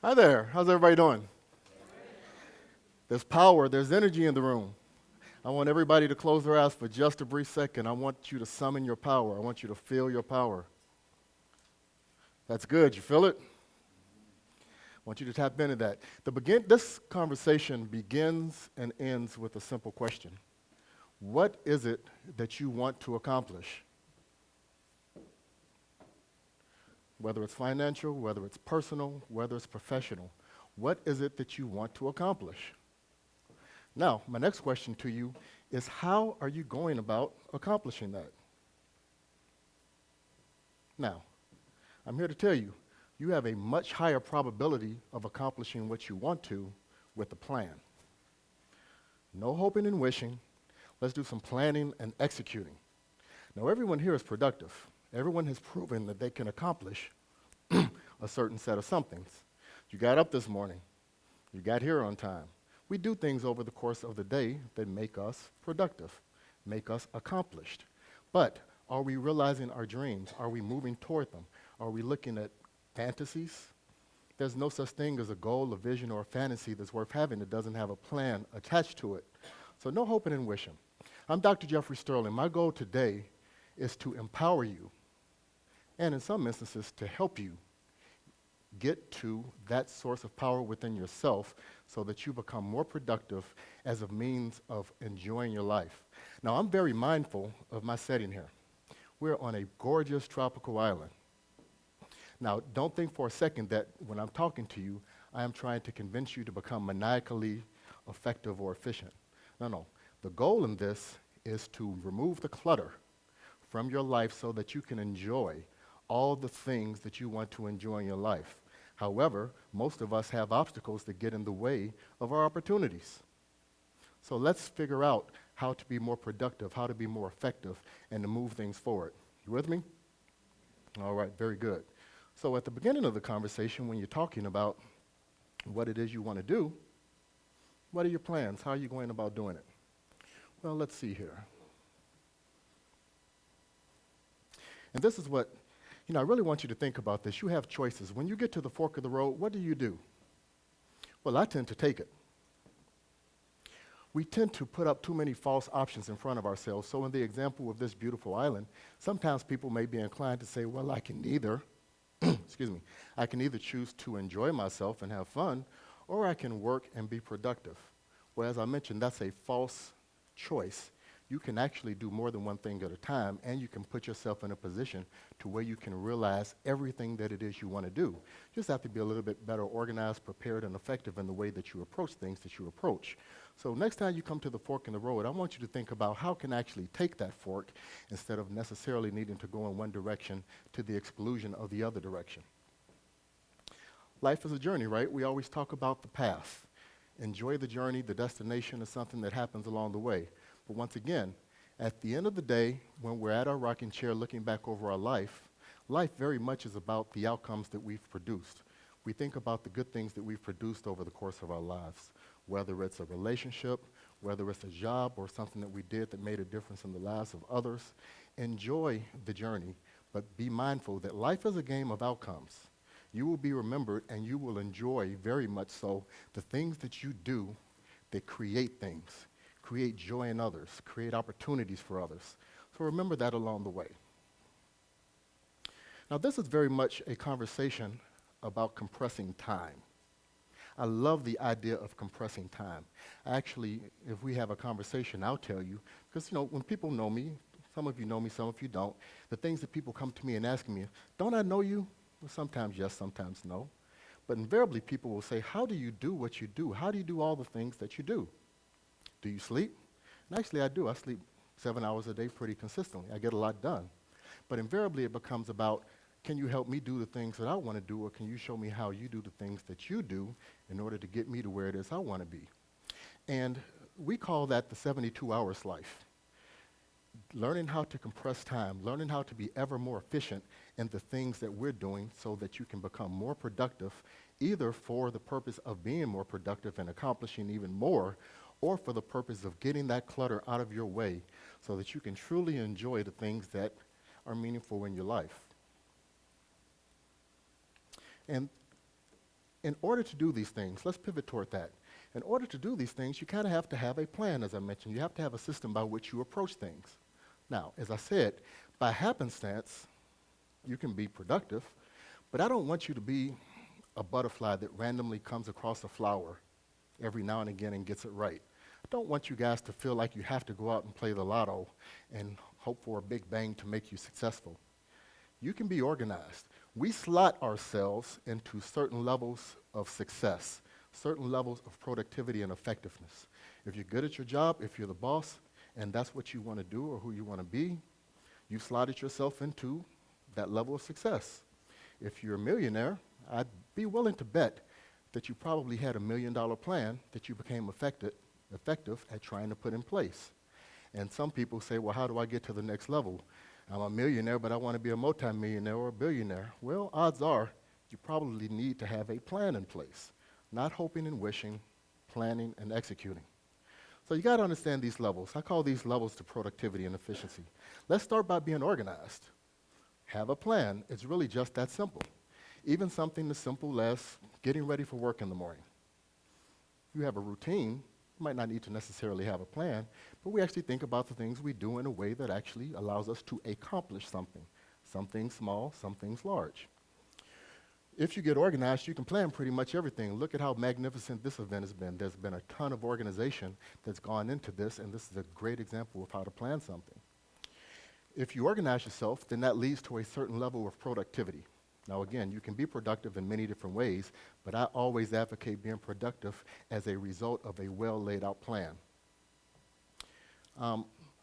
Hi there. How's everybody doing? There's power, there's energy in the room. I want everybody to close their eyes for just a brief second. I want you to summon your power. I want you to feel your power. That's good. You feel it? I want you to tap into that. This conversation begins and ends with a simple question. What is it that you want to accomplish? Whether it's financial, whether it's personal, whether it's professional. What is it that you want to accomplish? Now, my next question to you is how are you going about accomplishing that? Now, I'm here to tell you, you have a much higher probability of accomplishing what you want to with a plan. No hoping and wishing. Let's do some planning and executing. Now, everyone here is productive. Everyone has proven that they can accomplish a certain set of somethings. You got up this morning. You got here on time. We do things over the course of the day that make us productive, make us accomplished. But are we realizing our dreams? Are we moving toward them? Are we looking at fantasies? There's no such thing as a goal, a vision, or a fantasy that's worth having that doesn't have a plan attached to it. So no hoping and wishing. I'm Dr. Jeffery Sterling. My goal today is to empower you, and in some instances, to help you get to that source of power within yourself so that you become more productive as a means of enjoying your life. Now, I'm very mindful of my setting here. We're on a gorgeous tropical island. Now, don't think for a second that when I'm talking to you, I am trying to convince you to become maniacally effective or efficient. No. The goal in this is to remove the clutter from your life so that you can enjoy all the things that you want to enjoy in your life. However, most of us have obstacles that get in the way of our opportunities. So let's figure out how to be more productive, how to be more effective, and to move things forward. You with me? All right, very good. So at the beginning of the conversation, when you're talking about what it is you want to do, what are your plans? How are you going about doing it? Well, let's see here. And this is what I really want you to think about this. You have choices. When you get to the fork of the road, what do? Well, I tend to take it. We tend to put up too many false options in front of ourselves. So in the example of this beautiful island, sometimes people may be inclined to say, well, I can either, I can either choose to enjoy myself and have fun, or I can work and be productive. Well, as I mentioned, that's a false choice. You can actually do more than one thing at a time, and you can put yourself in a position to where you can realize everything that it is you want to do. You just have to be a little bit better organized, prepared, and effective in the way that you approach things that you approach. So next time you come to the fork in the road, I want you to think about how can I actually take that fork instead of necessarily needing to go in one direction to the exclusion of the other direction. Life is a journey, right? We always talk about the path. Enjoy the journey. The destination is something that happens along the way. But once again, at the end of the day, when we're at our rocking chair looking back over our life very much is about the outcomes that we've produced. We think about the good things that we've produced over the course of our lives, whether it's a relationship, whether it's a job or something that we did that made a difference in the lives of others. Enjoy the journey, but be mindful that life is a game of outcomes. You will be remembered and you will enjoy very much so the things that you do that create things. Create joy in others, create opportunities for others. So remember that along the way. Now, this is very much a conversation about compressing time. I love the idea of compressing time. Actually, if we have a conversation, I'll tell you, because when people know me, some of you know me, some of you don't, the things that people come to me and ask me, don't I know you? Well, sometimes yes, sometimes no. But invariably, people will say, how do you do what you do? How do you do all the things that you do? Do you sleep? And actually, I do. I sleep 7 hours a day pretty consistently. I get a lot done. But invariably, it becomes about, can you help me do the things that I want to do, or can you show me how you do the things that you do in order to get me to where it is I want to be? And we call that the 72 hours life. Learning how to compress time, learning how to be ever more efficient in the things that we're doing so that you can become more productive, either for the purpose of being more productive and accomplishing even more, or for the purpose of getting that clutter out of your way so that you can truly enjoy the things that are meaningful in your life. And In order to do these things, let's pivot toward that. In order to do these things, you kind of have to have a plan, as I mentioned. You have to have a system by which you approach things. Now, as I said, by happenstance, you can be productive, but I don't want you to be a butterfly that randomly comes across a flower every now and again and gets it right. I don't want you guys to feel like you have to go out and play the lotto and hope for a big bang to make you successful. You can be organized. We slot ourselves into certain levels of success, certain levels of productivity and effectiveness. If you're good at your job, if you're the boss, and that's what you want to do or who you want to be, you've slotted yourself into that level of success. If you're a millionaire, I'd be willing to bet that you probably had $1 million plan that you became effective at trying to put in place. And some people say, well, how do I get to the next level? I'm a millionaire, but I want to be a multimillionaire or a billionaire. Well, odds are you probably need to have a plan in place, not hoping and wishing, planning and executing. So you got to understand these levels. I call these levels to productivity and efficiency. Let's start by being organized. Have a plan. It's really just that simple. Even something as simple as getting ready for work in the morning. You have a routine. You might not need to necessarily have a plan, but we actually think about the things we do in a way that actually allows us to accomplish something. Some things small, some things large. If you get organized, you can plan pretty much everything. Look at how magnificent this event has been. There's been a ton of organization that's gone into this, and this is a great example of how to plan something. If you organize yourself, then that leads to a certain level of productivity. Now again, you can be productive in many different ways, but I always advocate being productive as a result of a well laid out plan.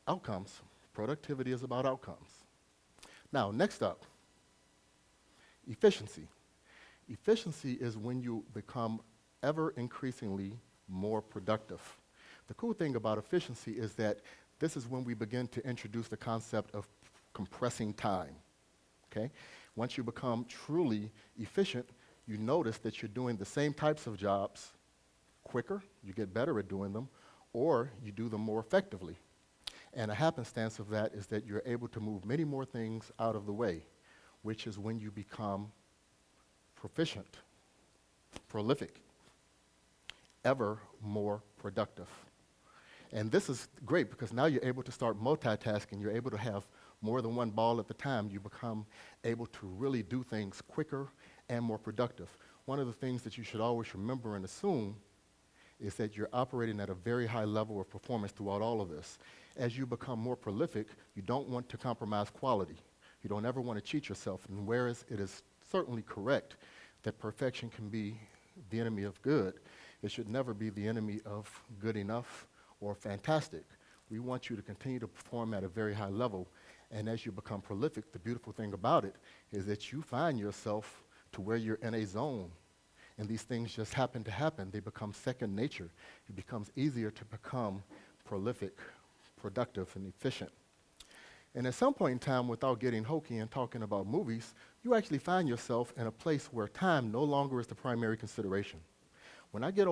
Outcomes. Productivity is about outcomes. Now, next up, efficiency. Efficiency is when you become ever increasingly more productive. The cool thing about efficiency is that this is when we begin to introduce the concept of compressing time. Okay? Once you become truly efficient, you notice that you're doing the same types of jobs quicker, you get better at doing them, or you do them more effectively. And a happenstance of that is that you're able to move many more things out of the way, which is when you become proficient, prolific, ever more productive. And this is great because now you're able to start multitasking. You're able to have more than one ball at the time. You become able to really do things quicker and more productive. One of the things that you should always remember and assume is that you're operating at a very high level of performance throughout all of this. As you become more prolific, you don't want to compromise quality. You don't ever want to cheat yourself. And whereas it is certainly correct that perfection can be the enemy of good, it should never be the enemy of good enough or fantastic. We want you to continue to perform at a very high level. And as you become prolific, the beautiful thing about it is that you find yourself to where you're in a zone. And these things just happen to happen. They become second nature. It becomes easier to become prolific, productive, and efficient. And at some point in time, without getting hokey and talking about movies, you actually find yourself in a place where time no longer is the primary consideration. When I get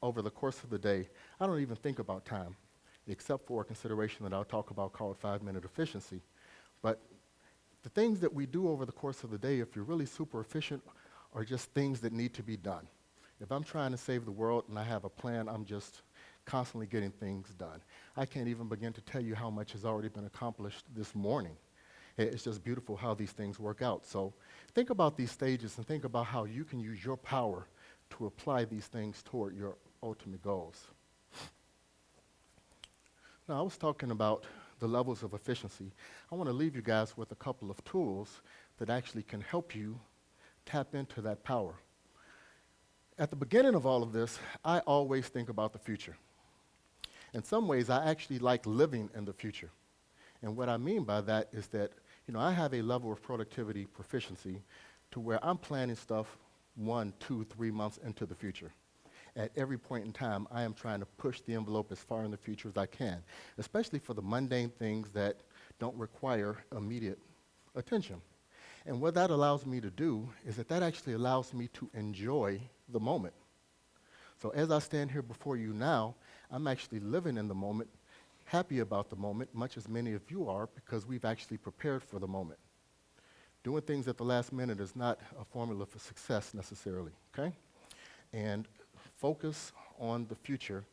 over the course of the day, I don't even think about time, except for a consideration that I'll talk about called 5-minute efficiency. But the things that we do over the course of the day, if you're really super efficient, are just things that need to be done. If I'm trying to save the world and I have a plan, I'm just constantly getting things done. I can't even begin to tell you how much has already been accomplished this morning. It's just beautiful how these things work out. So think about these stages and think about how you can use your power to apply these things toward your ultimate goals. Now, I was talking about the levels of efficiency. I want to leave you guys with a couple of tools that actually can help you tap into that power. At the beginning of all of this, I always think about the future. In some ways, I actually like living in the future. And what I mean by that is that, I have a level of productivity proficiency to where I'm planning stuff 1, 2, 3 months into the future. At every point in time, I am trying to push the envelope as far in the future as I can, especially for the mundane things that don't require immediate attention. And what that allows me to do is that actually allows me to enjoy the moment. So as I stand here before you now, I'm actually living in the moment, happy about the moment, much as many of you are, because we've actually prepared for the moment. Doing things at the last minute is not a formula for success necessarily, okay? and focus on the future,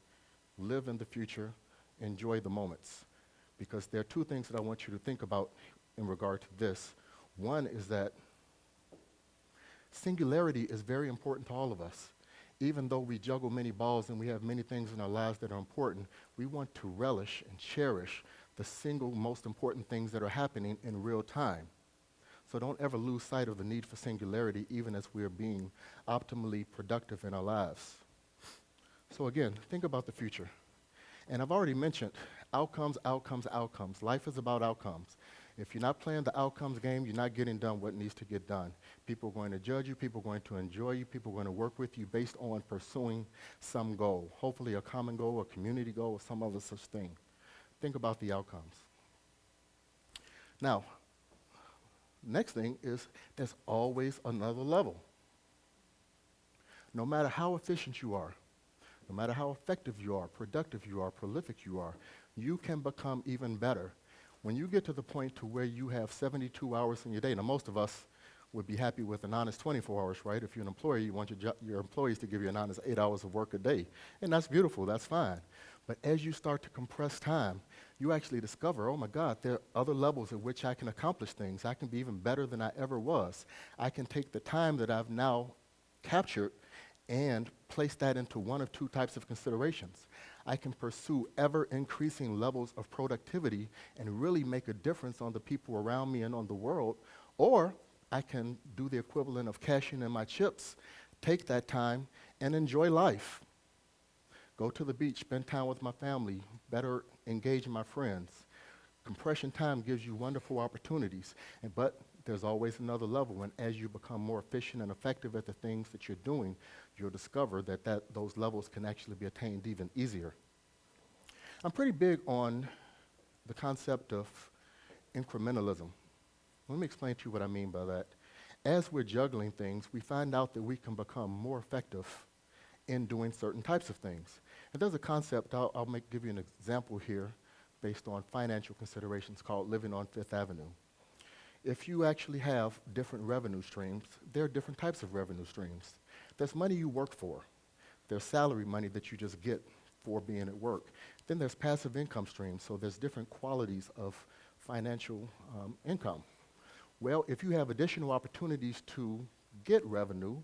live in the future, enjoy the moments. Because there are two things that I want you to think about in regard to this. One is that singularity is very important to all of us. Even though we juggle many balls and we have many things in our lives that are important, we want to relish and cherish the single most important things that are happening in real time. So don't ever lose sight of the need for singularity, even as we are being optimally productive in our lives. So again, think about the future. And I've already mentioned outcomes, outcomes, outcomes. Life is about outcomes. If you're not playing the outcomes game, you're not getting done what needs to get done. People are going to judge you, people are going to enjoy you, people are going to work with you based on pursuing some goal, hopefully a common goal, a community goal, or some other such thing. Think about the outcomes. Now, next thing is there's always another level. No matter how efficient you are, no matter how effective you are, productive you are, prolific you are, you can become even better. When you get to the point to where you have 72 hours in your day, now most of us would be happy with an honest 24 hours, right? If you're an employer, you want your employees to give you an honest 8 hours of work a day. And that's beautiful, that's fine. But as you start to compress time, you actually discover, oh my God, there are other levels at which I can accomplish things. I can be even better than I ever was. I can take the time that I've now captured and place that into one of two types of considerations. I can pursue ever-increasing levels of productivity and really make a difference on the people around me and on the world, or I can do the equivalent of cashing in my chips, take that time, and enjoy life. Go to the beach, spend time with my family, better engage my friends. Compression time gives you wonderful opportunities, but there's always another level, and as you become more efficient and effective at the things that you're doing, you'll discover that those levels can actually be attained even easier. I'm pretty big on the concept of incrementalism. Let me explain to you what I mean by that. As we're juggling things, we find out that we can become more effective in doing certain types of things. And there's a concept, I'll give you an example here based on financial considerations called living on Fifth Avenue. If you actually have different revenue streams, there are different types of revenue streams. There's money you work for. There's salary money that you just get for being at work. Then there's passive income streams, so there's different qualities of financial income. Well, if you have additional opportunities to get revenue,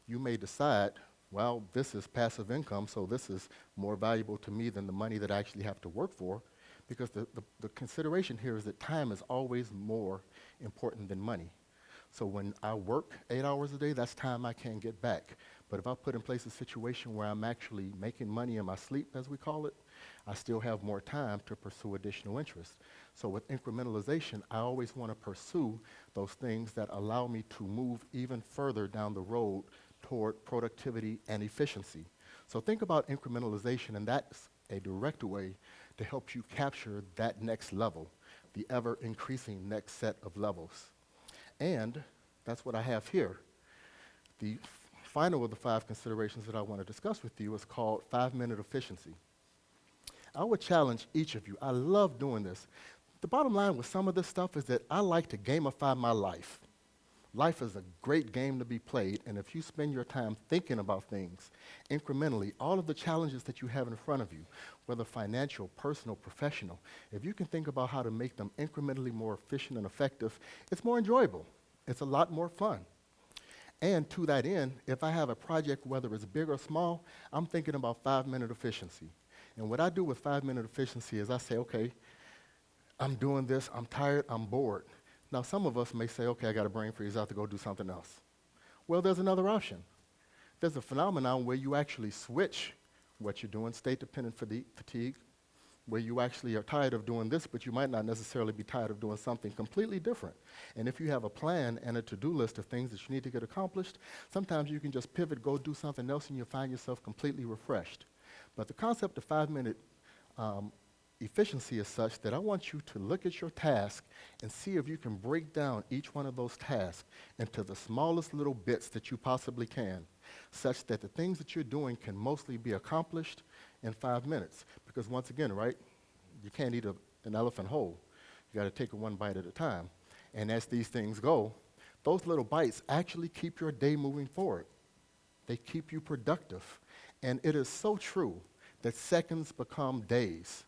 you may decide, well, this is passive income, so this is more valuable to me than the money that I actually have to work for, because the consideration here is that time is always more important than money. So when I work 8 hours a day, that's time I can't get back. But if I put in place a situation where I'm actually making money in my sleep, as we call it, I still have more time to pursue additional interests. So with incrementalization, I always want to pursue those things that allow me to move even further down the road toward productivity and efficiency. So think about incrementalization, and that's a direct way to help you capture that next level, the ever-increasing next set of levels. And that's what I have here. The final of the 5 considerations that I want to discuss with you is called 5-minute efficiency. I would challenge each of you. I love doing this. The bottom line with some of this stuff is that I like to gamify my life. Life is a great game to be played, and if you spend your time thinking about things incrementally, all of the challenges that you have in front of you, whether financial, personal, professional, if you can think about how to make them incrementally more efficient and effective, it's more enjoyable. It's a lot more fun. And to that end, if I have a project, whether it's big or small, I'm thinking about 5-minute efficiency. And what I do with 5-minute efficiency is I say, okay, I'm doing this, I'm tired, I'm bored. Now, some of us may say, okay, I got a brain freeze, I have to go do something else. Well, there's another option. There's a phenomenon where you actually switch what you're doing, state-dependent fatigue, where you actually are tired of doing this, but you might not necessarily be tired of doing something completely different. And if you have a plan and a to-do list of things that you need to get accomplished, sometimes you can just pivot, go do something else, and you'll find yourself completely refreshed. But the concept of 5-minute efficiency is such that I want you to look at your task and see if you can break down each one of those tasks into the smallest little bits that you possibly can, such that the things that you're doing can mostly be accomplished in 5 minutes. Because once again, right, you can't eat an elephant whole. You got to take it one bite at a time. And as these things go, those little bites actually keep your day moving forward. They keep you productive. And it is so true that seconds become days,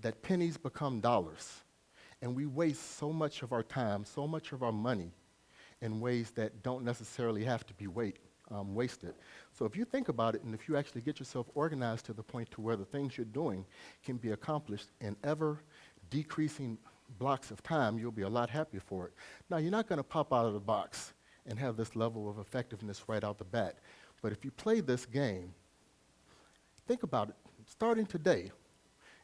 that pennies become dollars. And we waste so much of our time, so much of our money in ways that don't necessarily have to be wasted. So if you think about it, and if you actually get yourself organized to the point to where the things you're doing can be accomplished in ever decreasing blocks of time, you'll be a lot happier for it. Now, you're not going to pop out of the box and have this level of effectiveness right out the bat. But if you play this game, think about it. Starting today,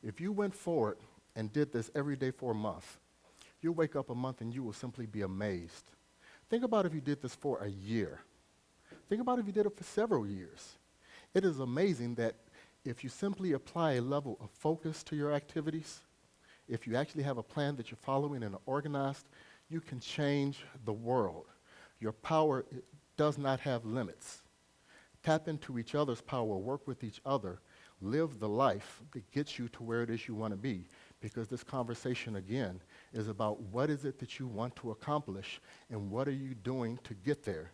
if you went forward and did this every day for a month, you'll wake up a month and you will simply be amazed. Think about if you did this for a year. Think about if you did it for several years. It is amazing that if you simply apply a level of focus to your activities, if you actually have a plan that you're following and are organized, you can change the world. Your power does not have limits. Tap into each other's power, work with each other, live the life that gets you to where it is you want to be. Because this conversation, again, is about what is it that you want to accomplish and what are you doing to get there.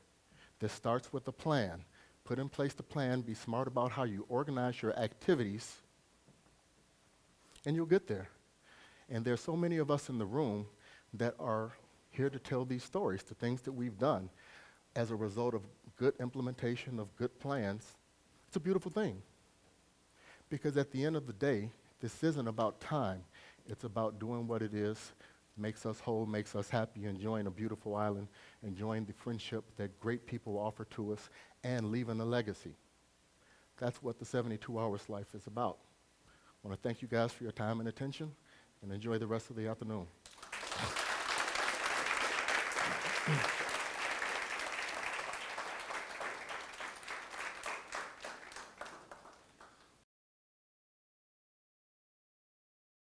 This starts with a plan. Put in place the plan, be smart about how you organize your activities, and you'll get there. And there's so many of us in the room that are here to tell these stories, the things that we've done as a result of good implementation of good plans. It's a beautiful thing. Because at the end of the day, this isn't about time. It's about doing what it is, makes us whole, makes us happy, enjoying a beautiful island, enjoying the friendship that great people offer to us, and leaving a legacy. That's what the 72 Hours Life is about. I want to thank you guys for your time and attention, and enjoy the rest of the afternoon.